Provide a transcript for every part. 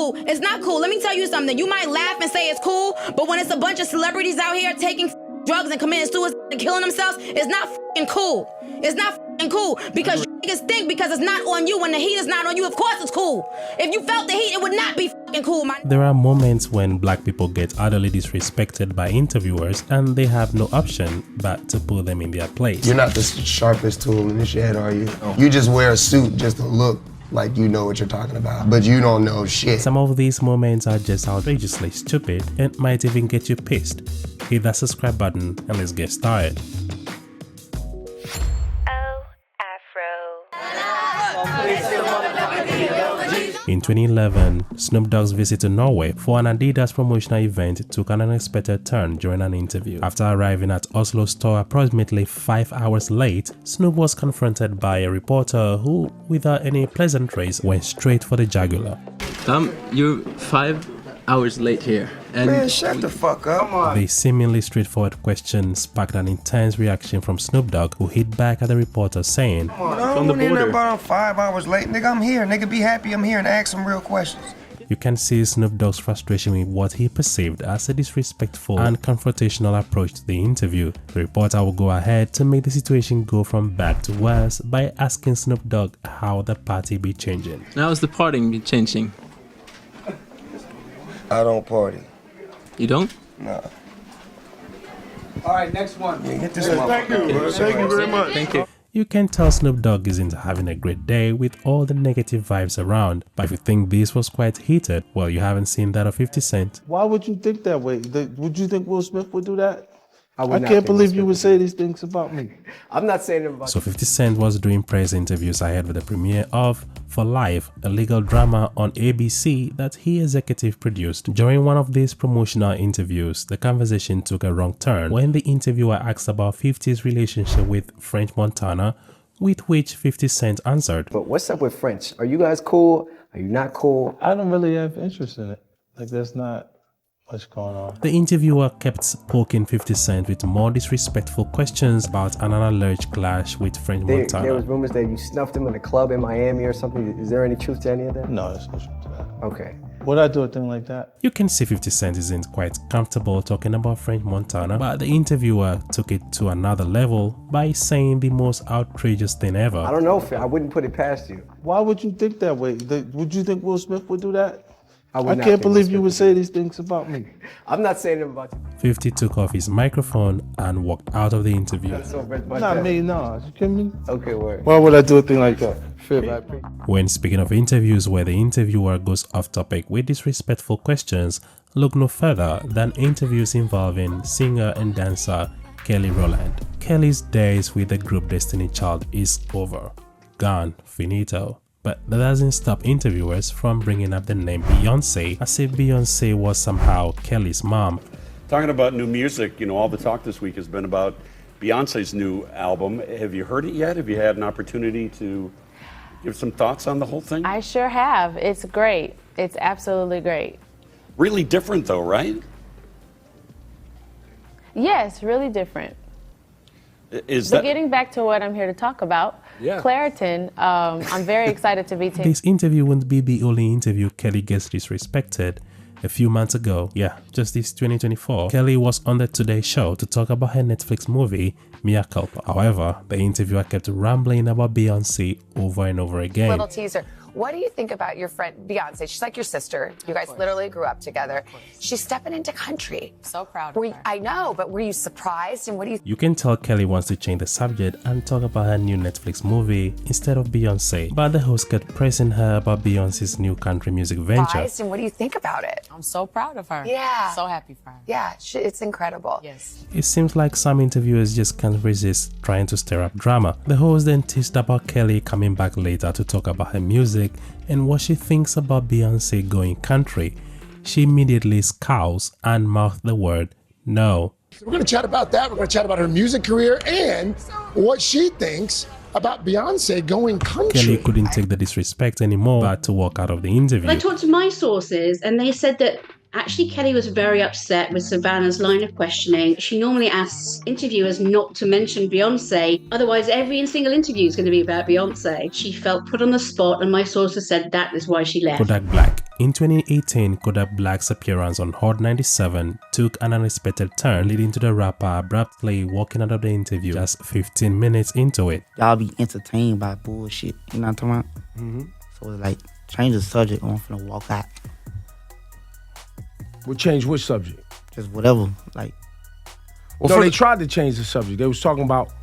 cool. It's not cool. Let me tell you something. You might laugh and say it's cool, but when it's a bunch of celebrities out here taking drugs and committing suicide and killing themselves, it's not fucking cool. It's not fucking cool because you niggas think because it's not on you when the heat is not on you. Of course it's cool. If you felt the heat, it would not be fucking cool, man. There are moments when black people get utterly disrespected by interviewers and they have no option but to put them in their place. You're not the sharpest tool in the shed, are you? You just wear a suit just to look like you know what you're talking about, but you don't know shit. Some of these moments are just outrageously stupid and might even get you pissed. Hit that subscribe button and let's get started. In 2011, Snoop Dogg's visit to Norway for an Adidas promotional event took an unexpected turn during an interview. After arriving at Oslo's store approximately 5 hours late, Snoop was confronted by a reporter who, without any pleasantries, went straight for the jugular. You're 5 hours late here. And man, shut the fuck up. The seemingly straightforward question sparked an intense reaction from Snoop Dogg, who hit back at the reporter saying, From the border. About 5 hours late. Nigga, I'm here. Nigga, be happy I'm here and ask some real questions. You can see Snoop Dogg's frustration with what he perceived as a disrespectful and confrontational approach to the interview. The reporter will go ahead to make the situation go from bad to worse by asking Snoop Dogg how the party be changing. How's the partying be changing? I don't party. You don't? No. All right, next one. Yeah, get this Thank you. Thank you very much. Thank you. You can tell Snoop Dogg isn't having a great day with all the negative vibes around, but if you think this was quite heated, well, you haven't seen that of 50 Cent. Why would you think that way? Would you think Will Smith would do that? I can't believe you would say these things about me. I'm not saying it about So 50 Cent was doing press interviews ahead of the premiere of For Life, a legal drama on ABC that he executive produced. During one of these promotional interviews, the conversation took a wrong turn when the interviewer asked about 50's relationship with French Montana, with which 50 Cent answered. But what's up with French? Are you guys cool? Are you not cool? I don't really have interest in it. Like, there's not much going on. The interviewer kept poking 50 Cent with more disrespectful questions about an alleged clash with French Montana. There was rumors that you snuffed him in a club in Miami or something. Is there any truth to any of that? No, there's no truth to that. Okay. Would I do a thing like that? You can see 50 Cent isn't quite comfortable talking about French Montana, but the interviewer took it to another level by saying the most outrageous thing ever. I don't know, I wouldn't put it past you. Why would you think that way? Would you think Will Smith would do that? I can't believe you would say these things about me. I'm not saying it about you. 50 took off his microphone and walked out of the interview. Not me, no. You kidding me? Okay, word. Why would I do a thing like that? When speaking of interviews where the interviewer goes off topic with disrespectful questions, look no further than interviews involving singer and dancer Kelly Rowland. Kelly's days with the group Destiny Child is over. Gone. Finito. But that doesn't stop interviewers from bringing up the name Beyonce as if Beyonce was somehow Kelly's mom. Talking about new music, you know, all the talk this week has been about Beyonce's new album. Have you heard it yet? Have you had an opportunity to give some thoughts on the whole thing? I sure have. It's great. It's absolutely great. Really different though, right? Yes, really different. Is But that getting back to what I'm here to talk about, Claritin, I'm very excited to be taking. This interview won't be the only interview Kelly gets disrespected. A few months ago, just this 2024, Kelly was on the Today Show to talk about her Netflix movie, Mea Culpa. However, the interviewer kept rambling about Beyonce over and over again. Little teaser. What do you think about your friend Beyonce? She's like your sister. You guys literally grew up together. She's stepping into country. So proud of her. I know, but were you surprised? And what do you You can tell Kelly wants to change the subject and talk about her new Netflix movie instead of Beyonce. But the host kept pressing her about Beyonce's new country music venture. surprised? And what do you think about it? I'm so proud of her. Yeah. So happy for her. Yeah, it's incredible. Yes. It seems like some interviewers just can't resist trying to stir up drama. The host then teased about Kelly coming back later to talk about her music and what she thinks about Beyonce going country. She immediately scowls and mouthed the word no. We're going to chat about that. We're going to chat about her music career and what she thinks about Beyonce going country. Kelly couldn't take the disrespect anymore but to walk out of the interview. I talked to my sources and they said that Actually, Kelly was very upset with Savannah's line of questioning. She normally asks interviewers not to mention Beyonce, otherwise every single interview is going to be about Beyonce. She felt put on the spot, and my sources said that is why she left. Kodak Black. In 2018, Kodak Black's appearance on Hot 97 took an unexpected turn, leading to the rapper abruptly walking out of the interview just 15 minutes into it. Y'all be entertained by bullshit, you know what I'm talking about? Mm-hmm. So it's like, change the subject, I'm finna walk out. We'll change which subject? Just whatever, like. Well, no, they tried to change the subject. They was talking about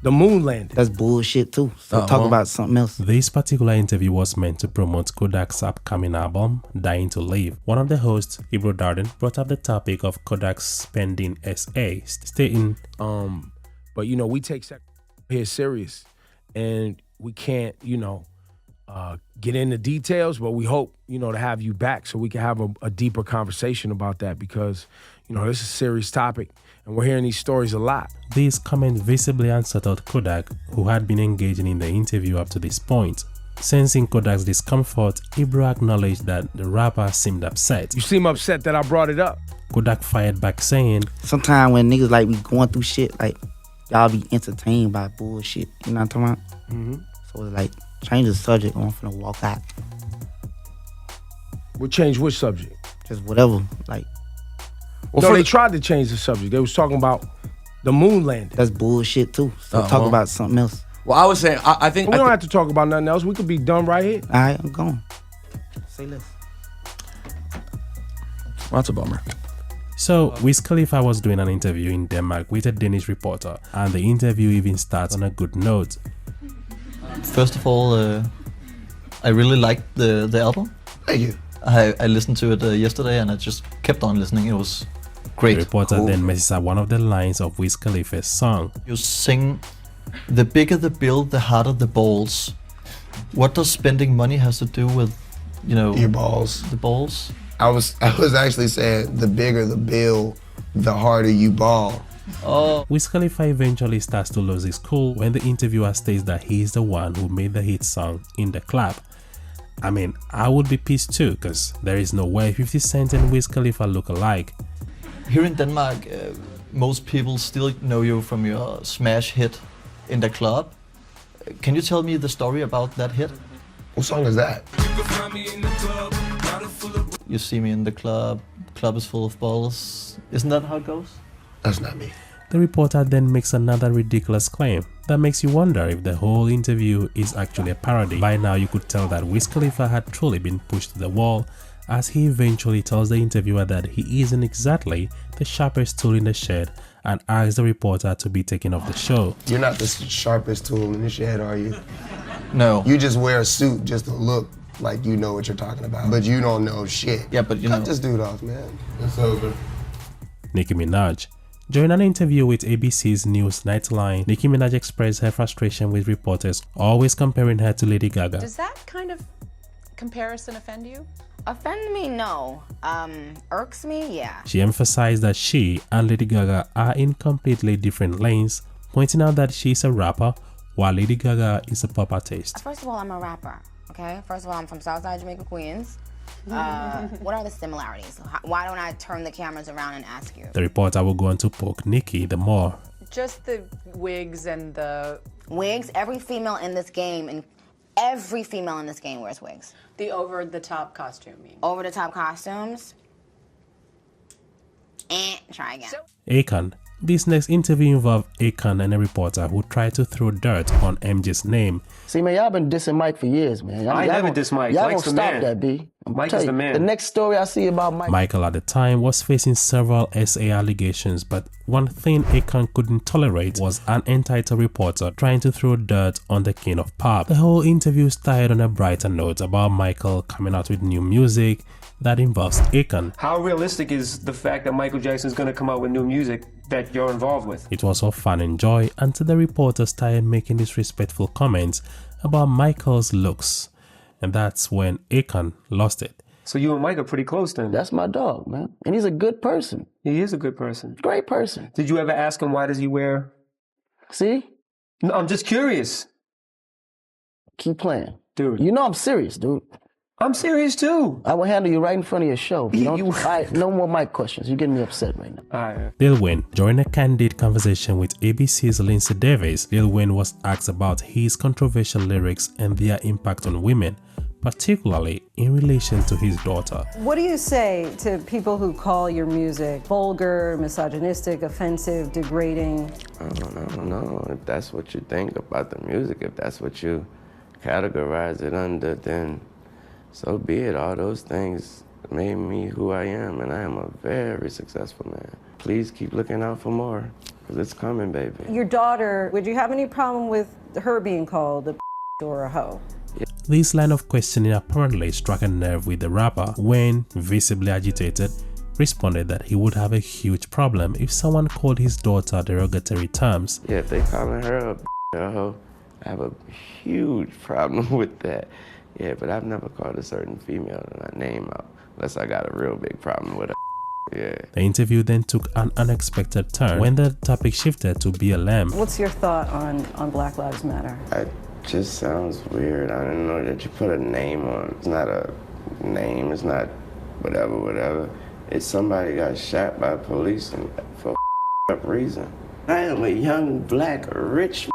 the moon landing. That's bullshit too. So talk about something else. This particular interview was meant to promote Kodak's upcoming album, Dying to Live. One of the hosts, Ebro Darden, brought up the topic of Kodak's spending SA, stating, but you know, we take here serious, and we can't, you know, get into details, but we hope, you know, to have you back so we can have a deeper conversation about that, because, you know, this is a serious topic and we're hearing these stories a lot. These comments visibly unsettled Kodak, who had been engaging in the interview up to this point. Sensing Kodak's discomfort, Ebro acknowledged that the rapper seemed upset. You seem upset that I brought it up. Kodak fired back saying, sometimes when niggas like be going through shit, like y'all be entertained by bullshit, you know what I'm talking about? Mm-hmm. So it's like, change the subject, I'm finna walk out. We'll change which subject? Just whatever, like. Well, no, they tried to change the subject. They was talking about the moon landing. That's bullshit too. So talk about something else. Well, I was saying, I think... We don't have to talk about nothing else. We could be done right here. All right, I'm going. Say less. Well, that's a bummer. So, Wiz Khalifa was doing an interview in Denmark with a Danish reporter, and the interview even starts on a good note. First of all, I really liked the album. Thank you. I listened to it yesterday, and I just kept on listening. It was great. The reporter then messes up one of the lines of Wiz Khalifa's song. You sing, the bigger the bill, the harder the balls. What does spending money has to do with, you know... Your balls. The balls? I was actually saying, the bigger the bill, the harder you ball. Wiz Khalifa eventually starts to lose his cool when the interviewer states that he is the one who made the hit song In The Club. I mean, I would be pissed too, because there is no way 50 Cent and Wiz Khalifa look alike. Here in Denmark, most people still know you from your smash hit In The Club. Can you tell me the story about that hit? What song is that? You see me in the club is full of balls. Isn't that how it goes? That's not me. The reporter then makes another ridiculous claim that makes you wonder if the whole interview is actually a parody. By now you could tell that Wiz Khalifa had truly been pushed to the wall, as he eventually tells the interviewer that he isn't exactly the sharpest tool in the shed and asks the reporter to be taken off the show. You're not the sharpest tool in the shed, are you? No. You just wear a suit just to look like you know what you're talking about, but you don't know shit. Yeah, but you know. Cut this dude off, man. It's over. Nicki Minaj. During an interview with ABC's News Nightline, Nicki Minaj expressed her frustration with reporters always comparing her to Lady Gaga. Does that kind of comparison offend you? Offend me? No. Irks me? Yeah. She emphasized that she and Lady Gaga are in completely different lanes, pointing out that she's a rapper while Lady Gaga is a pop artist. First of all, I'm a rapper, okay? First of all, I'm from Southside Jamaica, Queens. What are the similarities? Why don't I turn the cameras around and ask you? The reporter will go on to poke Nicki the more. Just the wigs and the... Wigs? Every female in this game, and every female in this game wears wigs. The over-the-top costume, you mean? Over-the-top costumes? Try again. Akon. This next interview involved Akon and a reporter who tried to throw dirt on MJ's name. See, man, y'all been dissing Mike for years, man. I never diss Mike. Y'all Mike's gonna the stop man. that, B. Mike is the man. The next story I see about Mike. Michael at the time was facing several SA allegations, but one thing Akon couldn't tolerate was an entitled reporter trying to throw dirt on the king of pop. The whole interview started on a brighter note about Michael coming out with new music that involves Akon. How realistic is the fact that Michael Jackson's going to come out with new music that you're involved with? It was all fun and joy until the reporter started making disrespectful comments about Michael's looks. And that's when Akon lost it. So you and Mike are pretty close then? That's my dog, man. And he's a good person. He is a good person. Great person. Did you ever ask him why does he wear... See? No, I'm just curious. Keep playing. Dude. You know I'm serious, dude. I'm serious too. I will handle you right in front of your show. You don't, all right, no more mic questions. You're getting me upset right now. All right. Lil Wayne. During a candid conversation with ABC's Lindsay Davis, Lil Wayne was asked about his controversial lyrics and their impact on women, particularly in relation to his daughter. What do you say to people who call your music vulgar, misogynistic, offensive, degrading? I don't know. If that's what you think about the music, if that's what you categorize it under, then so be it. All those things made me who I am, and I am a very successful man. Please keep looking out for more, because it's coming, baby. Your daughter, would you have any problem with her being called a or a hoe? This line of questioning apparently struck a nerve with the rapper. Wayne, visibly agitated, responded that he would have a huge problem if someone called his daughter derogatory terms. Yeah, if they calling her a hoe, I have a huge problem with that. Yeah, but I've never called a certain female name out, unless I got a real big problem with her. Yeah. The interview then took an unexpected turn when the topic shifted to BLM. What's your thought on Black Lives Matter? It just sounds weird. I didn't know that you put a name on. It's not a name, it's not whatever. It's somebody got shot by police and for a reason. I am a young, black, rich.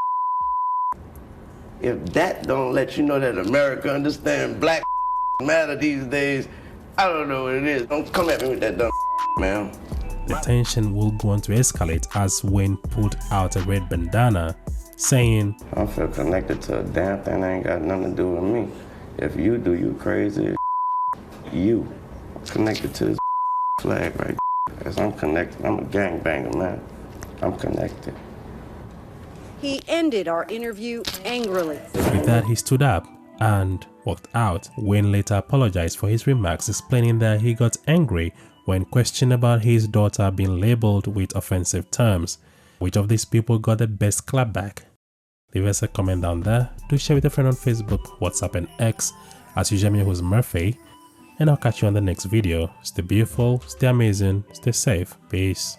If that don't let you know that America understands black matter these days, I don't know what it is. Don't come at me with that dumb man. The tension will go on to escalate as Wayne pulled out a red bandana, saying, I don't feel connected to a damn thing that ain't got nothing to do with me. If you do, you crazy. You connected to this flag right. Because I'm connected. I'm a gangbanger, man. I'm connected. He ended our interview angrily. With that, he stood up and walked out. Wayne later apologized for his remarks, explaining that he got angry when questioned about his daughter being labeled with offensive terms. Which of these people got the best clapback? Leave us a comment down there. Do share with a friend on Facebook, WhatsApp and X. As usual, I'm your host Murphy, and I'll catch you on the next video. Stay beautiful, stay amazing, stay safe. Peace.